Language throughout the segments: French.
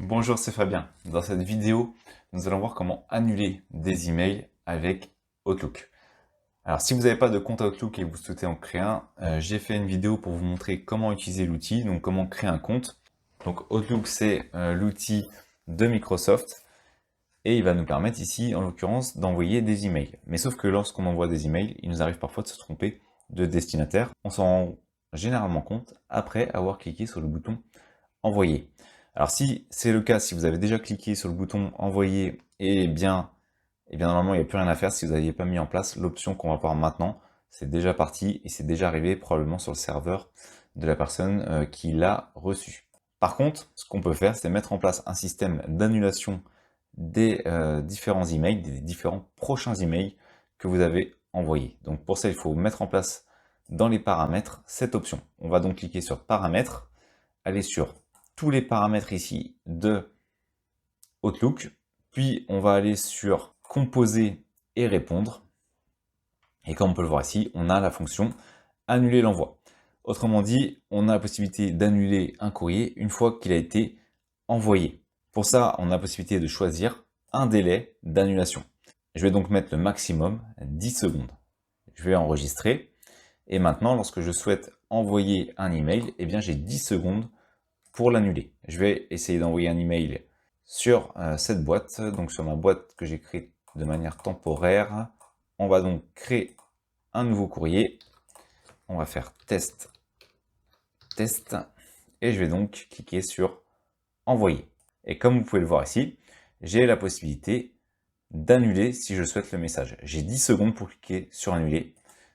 Bonjour, c'est Fabien. Dans cette vidéo, nous allons voir comment annuler des emails avec Outlook. Alors, si vous n'avez pas de compte Outlook et vous souhaitez en créer un, j'ai fait une vidéo pour vous montrer comment utiliser l'outil, donc comment créer un compte. Donc, Outlook, c'est l'outil de Microsoft et il va nous permettre ici, en l'occurrence, d'envoyer des emails. Mais sauf que lorsqu'on envoie des emails, il nous arrive parfois de se tromper de destinataire. On s'en rend généralement compte après avoir cliqué sur le bouton envoyer. Alors si c'est le cas, si vous avez déjà cliqué sur le bouton envoyer, et bien normalement il n'y a plus rien à faire si vous n'aviez pas mis en place l'option qu'on va voir maintenant. C'est déjà parti et c'est déjà arrivé probablement sur le serveur de la personne qui l'a reçu. Par contre, ce qu'on peut faire, c'est mettre en place un système d'annulation des différents emails, des différents prochains emails que vous avez envoyés. Donc pour ça, il faut mettre en place dans les paramètres cette option. On va donc cliquer sur paramètres, aller sur tous les paramètres ici de Outlook, puis on va aller sur composer et répondre. Et comme on peut le voir ici, on a la fonction annuler l'envoi. Autrement dit, on a la possibilité d'annuler un courrier une fois qu'il a été envoyé. Pour ça, on a la possibilité de choisir un délai d'annulation. Je vais donc mettre le maximum 10 secondes. Je vais enregistrer. Et maintenant, lorsque je souhaite envoyer un email, eh bien j'ai 10 secondes pour l'annuler. Je vais essayer d'envoyer un email sur cette boîte, donc sur ma boîte que j'ai créée de manière temporaire. On va donc créer un nouveau courrier. On va faire test, test, et je vais donc cliquer sur envoyer. Et comme vous pouvez le voir ici, j'ai la possibilité d'annuler si je souhaite le message. J'ai 10 secondes pour cliquer sur annuler.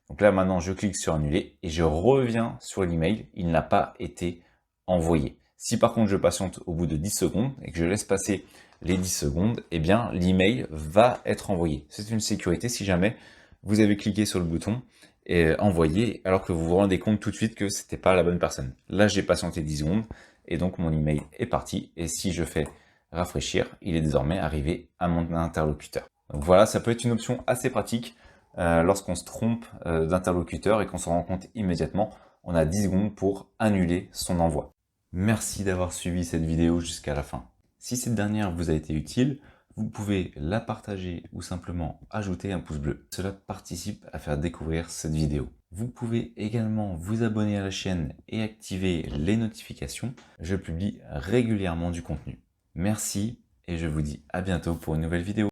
Donc là maintenant je clique sur annuler et je reviens sur l'email. Il n'a pas été envoyé. Si par contre je patiente au bout de 10 secondes et que je laisse passer les 10 secondes, eh bien l'email va être envoyé. C'est une sécurité si jamais vous avez cliqué sur le bouton et envoyer alors que vous vous rendez compte tout de suite que c'était pas la bonne personne. Là j'ai patienté 10 secondes et donc mon email est parti. Et si je fais rafraîchir, il est désormais arrivé à mon interlocuteur. Donc voilà, ça peut être une option assez pratique lorsqu'on se trompe d'interlocuteur et qu'on se rend compte immédiatement. On a 10 secondes pour annuler son envoi. Merci d'avoir suivi cette vidéo jusqu'à la fin. Si cette dernière vous a été utile, vous pouvez la partager ou simplement ajouter un pouce bleu. Cela participe à faire découvrir cette vidéo. Vous pouvez également vous abonner à la chaîne et activer les notifications. Je publie régulièrement du contenu. Merci et je vous dis à bientôt pour une nouvelle vidéo.